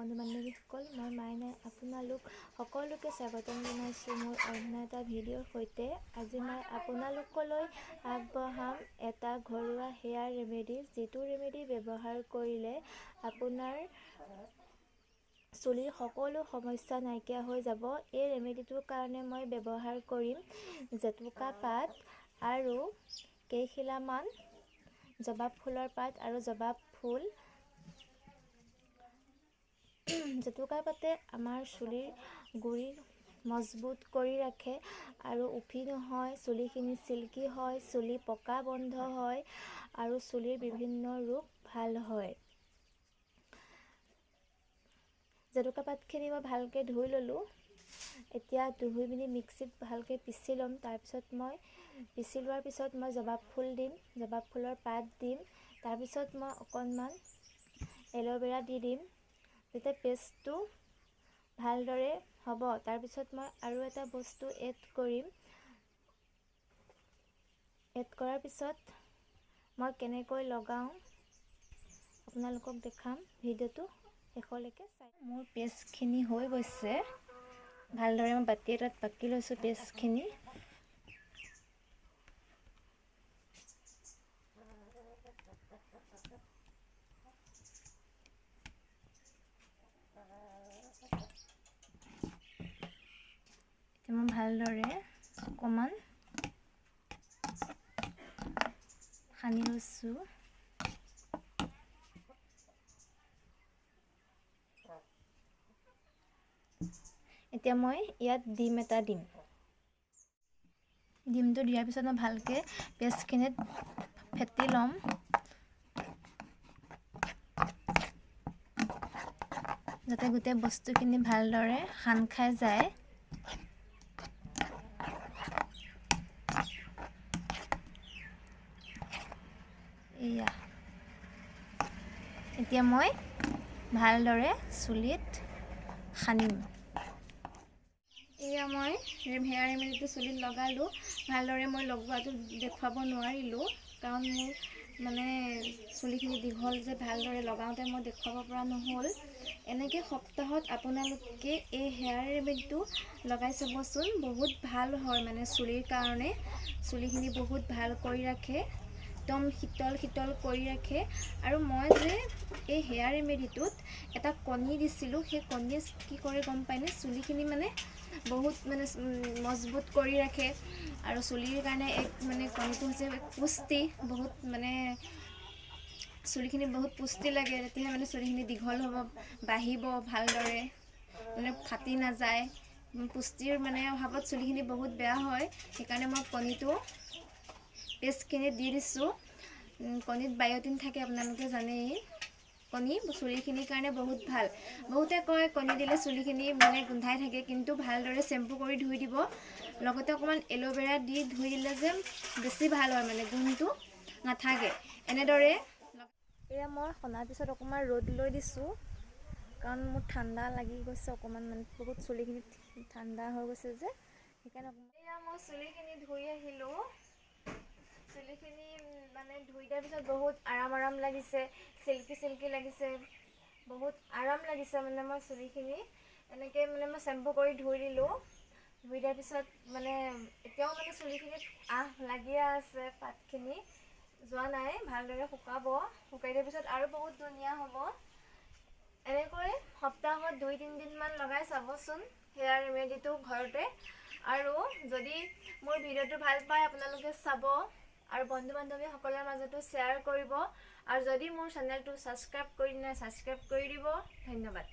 বন্ধু বান্ধৱীসকল, মই মাইনাই আপোনালোক সকলোকে স্বাগতম জনাইছোঁ মোৰ অন্য এটা ভিডিঅ'ৰ সৈতে। আজি মই আপোনালোকলৈ আগবঢ়াম এটা ঘৰুৱা হেয়াৰ ৰেমেডি, যিটো ৰেমেডি ব্যৱহাৰ কৰিলে আপোনাৰ চুলিৰ সকলো সমস্যা নাইকিয়া হৈ যাব। এই ৰেমেডিটোৰ কাৰণে মই ব্যৱহাৰ কৰিম জেতুকা পাত আৰু কেইখিলামান জবা ফুলৰ পাত আৰু জবা ফুল। জেতুকা পাতে আমাৰ চুলিৰ গুৰি মজবুত কৰি ৰাখে আৰু উফি নহয়, চুলিখিনি চিল্কি হয়, চুলি পকা বন্ধ হয় আৰু চুলিৰ বিভিন্ন ৰোগ ভাল হয়। জেতুকা পাতখিনি মই ভালকৈ ধুই ল'লোঁ। এতিয়া ধুই পিনি মিক্সিত ভালকৈ পিচি ল'ম। তাৰপিছত মই পিচি লোৱাৰ পিছত মই জবা ফুল দিম, জবা ফুলৰ পাত দিম। তাৰপিছত মই অকণমান এল'ভেৰা দি দিম যাতে পেষ্টটো ভালদৰে হ'ব। তাৰপিছত মই আৰু এটা বস্তু এড কৰিম। এড কৰাৰ পিছত মই কেনেকৈ লগাওঁ আপোনালোকক দেখাম। ভিডিঅ'টো শেষলৈকে চাই। মোৰ পেষ্টখিনি হৈ গৈছে ভালদৰে। মই বাতি এটাত বাকি লৈছোঁ পেষ্টখিনি। এতিয়া মই ভালদৰে অকণমান সানি লৈছোঁ। এতিয়া মই ইয়াত ডিম এটা দিম। ডিমটো দিয়াৰ পিছত মই ভালকৈ পেষ্টখিনিত ফেটি ল'ম। যাতে গোটেই বস্তুখিনি ভালদৰে সান খাই যায়। এয়া এতিয়া মই ভালদৰে চুলিত সানিম। এয়া মই হেয়াৰ ৰেমেডিটো চুলিত লগালোঁ। ভালদৰে মই লগোৱাটো দেখুৱাব নোৱাৰিলোঁ কাৰণ মোৰ চুলিখিনি দীঘল যে, ভালদৰে লগাওঁতে মই দেখুৱাব পৰা নহ'ল। এনেকৈ সপ্তাহত আপোনালোকে এই হেয়াৰ ৰেমেডিটো লগাই চাবচোন। বহুত ভাল হয় চুলিৰ কাৰণে। চুলিখিনি বহুত ভাল কৰি ৰাখে, একদম শীতল শীতল কৰি ৰাখে। আৰু মই যে এই হেয়াৰ ৰেমেডিটোত এটা কণী দিছিলোঁ, সেই কণীয়ে কি কৰে গম পায়নে? চুলিখিনি বহুত মজবুত কৰি ৰাখে। আৰু চুলিৰ কাৰণে কণীটো হৈছে পুষ্টি। বহুত চুলিখিনি বহুত পুষ্টি লাগে, তেতিয়াহে চুলিখিনি দীঘল হ'ব, বাঢ়িব ভালদৰে, ফাটি নাযায়। পুষ্টিৰ অভাৱত চুলিখিনি বহুত বেয়া হয়। সেইকাৰণে মই কণীটো পেষ্টখিনিত দি দিছোঁ। কণীত বায়'টিন থাকে, আপোনালোকে জানেই। কণী চুলিখিনিৰ কাৰণে বহুত ভাল। বহুতে কয় কণী দিলে চুলিখিনি গোন্ধাই থাকে, কিন্তু ভালদৰে শ্বেম্পু কৰি ধুই দিব। লগতে অকণমান এল'ভেৰা দি ধুই দিলে যে বেছি ভাল হয়, গোন্ধটো নাথাকে। এনেদৰে এয়া মই সনাৰ পিছত অকণমান ৰ'দ লৈ দিছোঁ, কাৰণ মোৰ ঠাণ্ডা লাগি গৈছে অকণমান। বহুত চুলিখিনি ঠাণ্ডা হৈ গৈছে যে, সেইকাৰণে এয়া মই চুলিখিনি ধুই আহিলোঁ। চুলিখিনি ধুই দিয়াৰ পিছত বহুত আৰাম লাগিছে, চিল্কি চিল্কি লাগিছে, বহুত আৰাম লাগিছে। মই চুলিখিনি এনেকৈ মই শ্বেম্পু কৰি ধুই দিলোঁ। ধুই দিয়াৰ পিছত এতিয়াও চুলিখিনিত আঁহ লাগিয়ে আছে, পাতখিনি যোৱা নাই। ভালদৰে শুকাব, শুকাই দিয়াৰ পিছত আৰু বহুত ধুনীয়া হ'ব। এনেকৈ সপ্তাহত 2-3 দিনমান লগাই চাবচোন হেয়াৰ ৰেমেডিটো ঘৰতে। আৰু যদি মোৰ ভিডিঅ'টো ভাল পায় আপোনালোকে চাব আৰু বন্ধু বান্ধৱীসকলৰ মাজতো শ্বেয়াৰ কৰিব। আৰু যদি মোৰ চেনেলটো ছাবস্ক্ৰাইব কৰি নাই, ছাবস্ক্ৰাইব কৰি দিব। ধন্যবাদ।